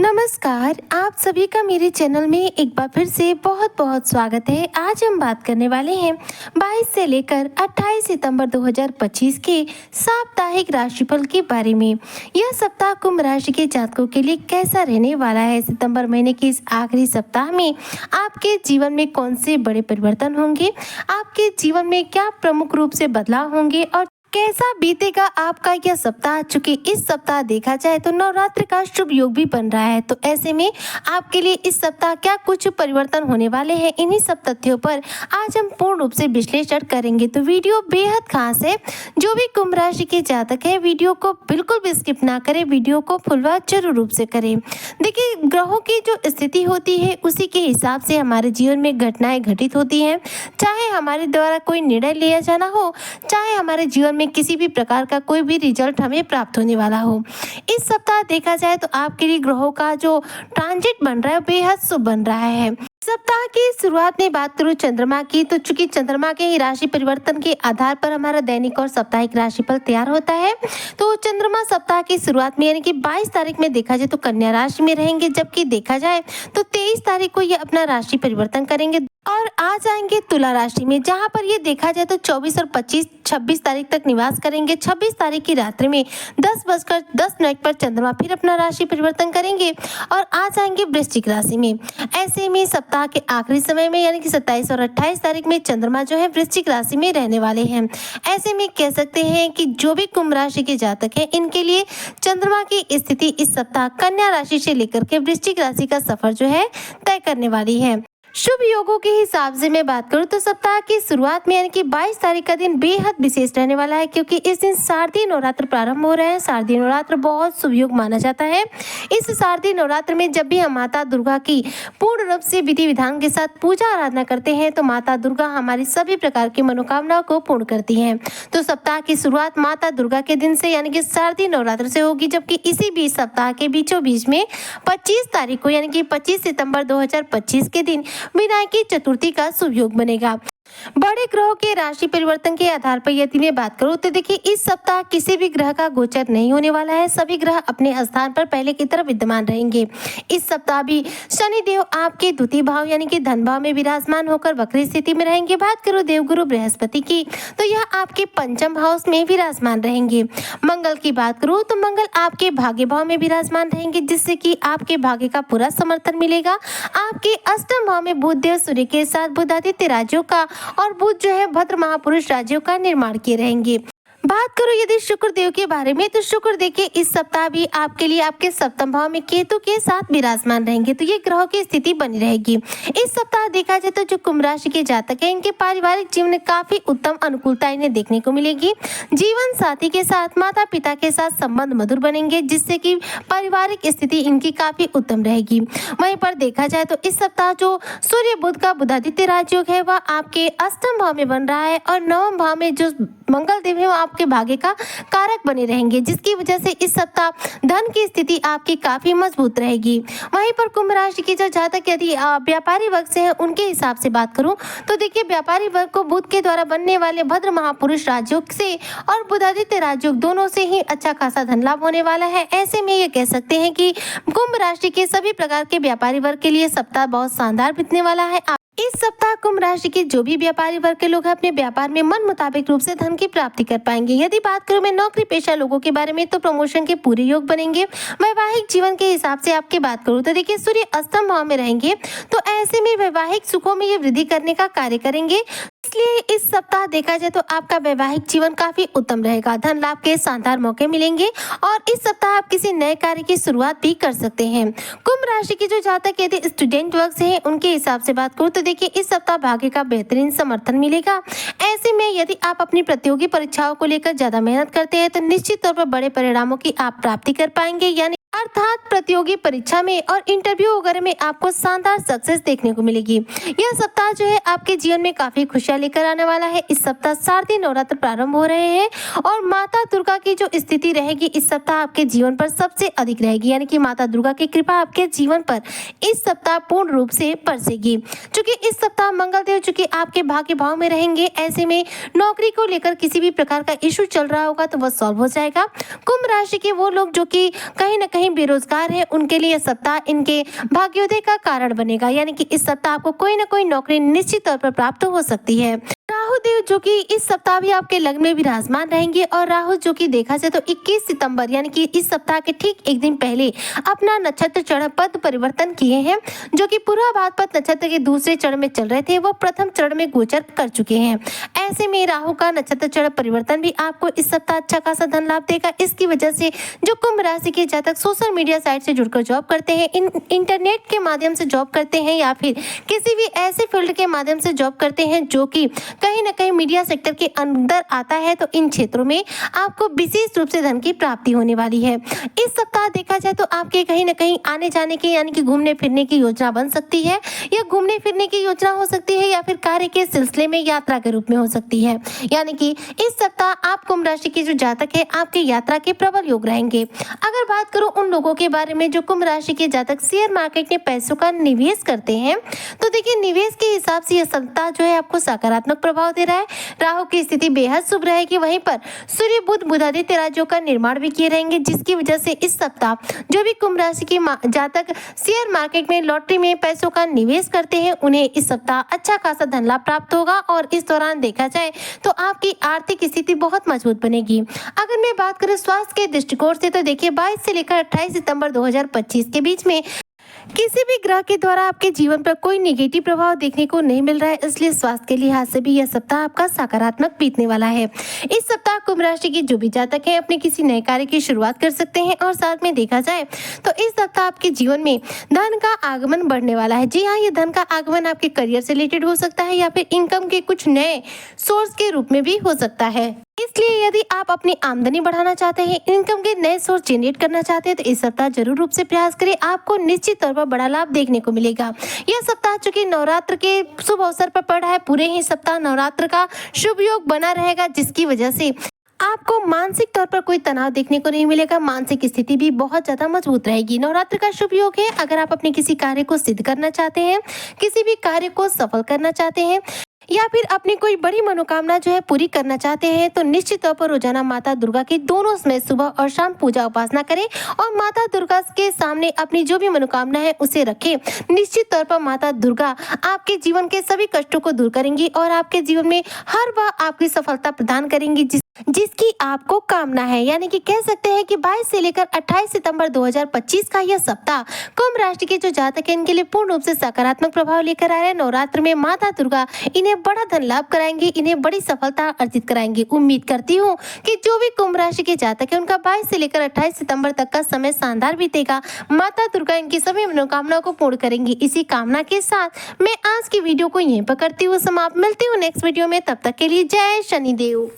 नमस्कार, आप सभी का मेरे चैनल में एक बार फिर से बहुत बहुत स्वागत है। आज हम बात करने वाले हैं 22 से लेकर 28 सितंबर 2025 के साप्ताहिक राशिफल के बारे में। यह सप्ताह कुंभ राशि के जातकों के लिए कैसा रहने वाला है? सितंबर महीने के इस आखिरी सप्ताह में आपके जीवन में कौन से बड़े परिवर्तन होंगे? आपके जीवन में क्या प्रमुख रूप से बदलाव होंगे और कैसा बीतेगा आपका यह सप्ताह? चूंकि इस सप्ताह देखा जाए तो नवरात्र का शुभ योग भी बन रहा है, तो ऐसे में आपके लिए इस सप्ताह क्या कुछ परिवर्तन होने वाले हैं, इन्हीं सब तथ्यों पर आज हम पूर्ण रूप से विश्लेषण करेंगे। तो वीडियो बेहद खास है। जो भी कुंभ राशि के जातक है, वीडियो को बिल्कुल भी स्किप ना करें, वीडियो को फुलवा जरूर रूप से करें। देखिए, ग्रहों की जो स्थिति होती है उसी के हिसाब से हमारे जीवन में घटनाएं घटित होती हैं। चाहे हमारे द्वारा कोई निर्णय लिया जाना हो, चाहे हमारे जीवन में किसी भी प्रकार का कोई भी रिजल्ट हमें प्राप्त होने वाला हो। इस सप्ताह देखा जाए तो आपके लिए ग्रहों का जो ट्रांजिट बन रहा है बेहद शुभ बन रहा है। सप्ताह की शुरुआत में बात करूं चंद्रमा की, तो चूंकि चंद्रमा के ही राशि परिवर्तन के आधार पर हमारा दैनिक और साप्ताहिक राशिफल तैयार होता है। तो चंद्रमा सप्ताह की शुरुआत में यानी कि 22 तारीख में देखा जाए तो कन्या राशि में रहेंगे, जबकि देखा जाए तो 23 तारीख को ये अपना राशि परिवर्तन करेंगे और आ जाएंगे तुला राशि में, जहां पर ये देखा जाए तो 24 और 26 तारीख तक निवास करेंगे। 26 तारीख की रात्रि में 10:10 पर चंद्रमा फिर अपना राशि परिवर्तन करेंगे और आ जाएंगे वृश्चिक राशि में। ऐसे में सप्ताह के आखिरी समय में यानी कि 27 और 28 तारीख में चंद्रमा जो है वृश्चिक राशि में रहने वाले हैं। ऐसे में कह सकते हैं कि जो भी कुंभ राशि के जातक हैं, इनके लिए चंद्रमा की स्थिति इस सप्ताह कन्या राशि से लेकर के वृश्चिक राशि का सफर जो है तय करने वाली है। शुभ योगों के हिसाब से मैं बात करूं तो सप्ताह की शुरुआत में यानी कि 22 तारीख का दिन बेहद विशेष रहने वाला है, क्योंकि इस दिन शारदीय नवरात्र प्रारंभ हो रहे हैं। शारदीय नवरात्र बहुत शुभ योग माना जाता है। इस शारदीय नवरात्र में जब भी हम माता दुर्गा की पूर्ण रूप से विधि विधान के साथ पूजा आराधना करते हैं तो माता दुर्गा हमारी सभी प्रकार की मनोकामनाओं को पूर्ण करती हैं। तो सप्ताह की शुरुआत माता दुर्गा के दिन से यानी कि शारदीय नवरात्र से होगी, जबकि इसी बीच सप्ताह के बीचों बीच में 25 तारीख को यानी कि 25 सितंबर 2025 के दिन विनायकी चतुर्थी का शुभ योग बनेगा। बड़े ग्रहों के राशि परिवर्तन के आधार पर यदि मैं बात करूं तो देखिए, इस सप्ताह किसी भी ग्रह का गोचर नहीं होने वाला है। सभी ग्रह अपने स्थान पर पहले की तरह विद्यमान रहेंगे। इस सप्ताह भी शनि देव आपके द्वितीय भाव यानी कि धन भाव में विराजमान होकर वक्री स्थिति में रहेंगे। बात करूं देवगुरु बृहस्पति की, तो यह आपके पंचम भाव में विराजमान रहेंगे। मंगल की बात करूं तो मंगल आपके भाग्य भाव में विराजमान रहेंगे, जिससे कि आपके भाग्य का पूरा समर्थन मिलेगा। आपके अष्टम भाव में बुध देव सूर्य के साथ बुधादित्य राज्यों का और बुध जो है भद्र महापुरुष राज्यों का निर्माण किए रहेंगे। बात करो यदि शुक्र देव के बारे में, तो शुक्र देखिए इस सप्ताह भी आपके लिए आपके सप्तम भाव में केतु के साथ विराजमान रहेंगे, तो ये ग्रहों की स्थिति बनी रहेगी। इस सप्ताह देखा जाए तो जो कुंभ राशि के जातक हैं, इनके पारिवारिक जीवन में काफी उत्तम अनुकूलता इन्हें देखने को मिलेगी। जीवन साथी के साथ माता पिता के साथ संबंध मधुर बनेंगे, जिससे कि पारिवारिक स्थिति इनकी काफी उत्तम रहेगी। वहीं पर देखा जाए तो इस सप्ताह जो सूर्य बुध का बुधादित्य राजयोग है वह आपके अष्टम भाव में बन रहा है और नवम भाव में जो मंगल देव है वो आपके भाग्य का कारक बने रहेंगे, जिसकी वजह से इस सप्ताह धन की स्थिति आपकी काफी मजबूत रहेगी। वहीं पर कुंभ राशि की जो जातक यदि व्यापारी वर्ग से हैं, उनके हिसाब से बात करूं तो देखिए, व्यापारी वर्ग को बुध के द्वारा बनने वाले भद्र महापुरुष राजयोग से और बुधादित्य राजयोग दोनों से ही अच्छा खासा धन लाभ होने वाला है। ऐसे में ये कह सकते हैं कि कुंभ राशि के सभी प्रकार के व्यापारी वर्ग के लिए सप्ताह बहुत शानदार बीतने वाला है। इस सप्ताह कुंभ राशि के जो भी व्यापारी वर्ग के लोग हैं, अपने व्यापार में मन मुताबिक रूप से धन की प्राप्ति कर पाएंगे। यदि बात करूं मैं नौकरी पेशा लोगों के बारे में, तो प्रमोशन के पूरे योग बनेंगे। वैवाहिक जीवन के हिसाब से आपकी बात करूं तो देखिए, सूर्य अष्टम भाव में रहेंगे, तो ऐसे में वैवाहिक सुखों में ये वृद्धि करने का कार्य करेंगे। इसलिए इस सप्ताह देखा जाए तो आपका वैवाहिक जीवन काफी उत्तम रहेगा। धन लाभ के शानदार मौके मिलेंगे और इस सप्ताह आप किसी नए कार्य की शुरुआत भी कर सकते हैं। कुंभ राशि की जो जातक यदि स्टूडेंट वर्ग से हैं, उनके हिसाब से बात करूं तो देखिए, इस सप्ताह भाग्य का बेहतरीन समर्थन मिलेगा। ऐसे में यदि आप अपनी प्रतियोगी परीक्षाओं को लेकर ज्यादा मेहनत करते हैं तो निश्चित तौर पर बड़े परिणामों की आप प्राप्ति कर पाएंगे, यानी अर्थात प्रतियोगी परीक्षा में और इंटरव्यू वगैरह में आपको शानदार सक्सेस देखने को मिलेगी। यह सप्ताह जो है आपके जीवन में काफी खुशियां लेकर आने वाला है। इस सप्ताह शारदीय नवरात्र प्रारंभ हो रहे हैं और माता दुर्गा की जो स्थिति रहेगी इस सप्ताह आपके जीवन पर सबसे अधिक रहेगी, यानी कि माता दुर्गा की कृपा आपके जीवन पर इस सप्ताह पूर्ण रूप से बरसेगी। चूंकि इस सप्ताह मंगल देव चूंकि आपके भाग्य भाव में रहेंगे, ऐसे में नौकरी को लेकर किसी भी प्रकार का इशू चल रहा होगा तो वह सॉल्व हो जाएगा। कुंभ राशि के वो लोग जो कि कहीं न कहीं बेरोजगार हैं उनके लिए यह सप्ताह इनके भाग्योदय का कारण बनेगा, यानी कि इस सप्ताह आपको कोई ना कोई नौकरी निश्चित तौर पर प्राप्त हो सकती है। राहु देव जो कि इस सप्ताह भी आपके लग्न में विराजमान रहेंगे और राहु जो कि देखा जाए तो 21 सितंबर यानी कि इस सप्ताह के ठीक एक दिन पहले अपना नक्षत्र चरण पद परिवर्तन किए हैं। जो कि पूरा भाद्रपद नक्षत्र के दूसरे चरण में चल रहे थे वो प्रथम चरण में गोचर कर चुके हैं। ऐसे में राहु का नक्षत्र चरण परिवर्तन भी आपको इस सप्ताह अच्छा खासा धन लाभ देगा। इसकी वजह से जो कुंभ राशि के जातक सोशल मीडिया साइट से जुड़कर जॉब करते हैं, इंटरनेट के माध्यम से जॉब करते हैं या फिर किसी भी ऐसे फील्ड के माध्यम से जॉब करते हैं जो कि कहीं ना कहीं मीडिया सेक्टर के अंदर आता है, तो इन क्षेत्रों में आपको विशेष रूप से धन की प्राप्ति होने वाली है। इस सप्ताह देखा जाए तो आपके कहीं ना कहीं आने जाने की यानी कि घूमने फिरने की योजना बन सकती है, या घूमने फिरने की योजना हो सकती है या फिर कार्य के सिलसिले में यात्रा के रूप में हो सकती है। यानी कि इस सप्ताह आप कुंभ राशि के जो जातक है आपके यात्रा के प्रबल योग रहेंगे। अगर बात करूं उन लोगों के बारे में जो कुंभ राशि के जातक शेयर मार्केट में पैसों का निवेश करते हैं, तो देखिए निवेश के हिसाब से यह सप्ताह जो है आपको सकारात्मक प्रभाव दे रहा है। राहु की स्थिति बेहद शुभ रहेगी, वहीं पर सूर्य बुध बुधादित्य राज्यों का निर्माण भी किए रहेंगे, जिसकी वजह से इस सप्ताह जो भी कुंभ राशि के जातक शेयर मार्केट में लॉटरी में पैसों का निवेश करते हैं उन्हें इस सप्ताह अच्छा खासा धन लाभ प्राप्त होगा। और इस दौरान देखा जाए तो आपकी आर्थिक स्थिति बहुत मजबूत बनेगी। अगर मैं बात करूं स्वास्थ्य के दृष्टिकोण से तो देखिए 22 से लेकर 28 सितंबर 2025 के बीच में किसी भी ग्रह के द्वारा आपके जीवन पर कोई नेगेटिव प्रभाव देखने को नहीं मिल रहा है, इसलिए स्वास्थ्य के लिहाज से भी यह सप्ताह आपका सकारात्मक बीतने वाला है। इस सप्ताह कुंभ राशि के जो भी जातक हैं अपने किसी नए कार्य की शुरुआत कर सकते हैं और साथ में देखा जाए तो इस सप्ताह आपके जीवन में धन का आगमन बढ़ने वाला है। जी हाँ, ये धन का आगमन आपके करियर से रिलेटेड हो सकता है या फिर इनकम के कुछ नए सोर्स के रूप में भी हो सकता है। इसलिए यदि आप अपनी आमदनी बढ़ाना चाहते हैं, इनकम के नए सोर्स जनरेट करना चाहते हैं तो इस सप्ताह जरूर रूप से प्रयास करें, आपको निश्चित तौर पर बड़ा लाभ देखने को मिलेगा। यह सप्ताह चूंकि नवरात्र के शुभ अवसर पर पड़ा है, पूरे ही सप्ताह नवरात्र का शुभ योग बना रहेगा, जिसकी वजह से आपको मानसिक तौर पर कोई तनाव देखने को नहीं मिलेगा। मानसिक स्थिति भी बहुत ज्यादा मजबूत रहेगी। नवरात्र का शुभ योग है। अगर आप अपने किसी कार्य को सिद्ध करना चाहते हैं, किसी भी कार्य को सफल करना चाहते हैं या फिर अपनी कोई बड़ी मनोकामना जो है पूरी करना चाहते हैं, तो निश्चित तौर पर रोजाना माता दुर्गा की दोनों समय सुबह और शाम पूजा उपासना करें और माता दुर्गा के सामने अपनी जो भी मनोकामना है उसे रखें। निश्चित तौर पर माता दुर्गा आपके जीवन के सभी कष्टों को दूर करेंगी और आपके जीवन में हर बार आपकी सफलता प्रदान करेंगी जिसकी आपको कामना है। यानी कि कह सकते हैं कि 22 से लेकर 28 सितंबर 2025 का यह सप्ताह कुंभ राशि के जो जातक हैं इनके लिए पूर्ण रूप से सकारात्मक प्रभाव लेकर आ रहे हैं। नवरात्र में माता दुर्गा इन्हें बड़ा धन लाभ कराएंगे, इन्हें बड़ी सफलता अर्जित कराएंगे। उम्मीद करती हूँ कि जो भी कुंभ राशि के जातक है उनका 22 से लेकर 28 सितंबर तक का समय शानदार बीतेगा। माता दुर्गा इनकी सभी मनोकामनाओं को पूर्ण करेंगी। इसी कामना के साथ मैं आज की वीडियो को यहीं पर करती हूँ समाप्त। मिलती हूँ नेक्स्ट वीडियो में, तब तक के लिए जय शनिदेव।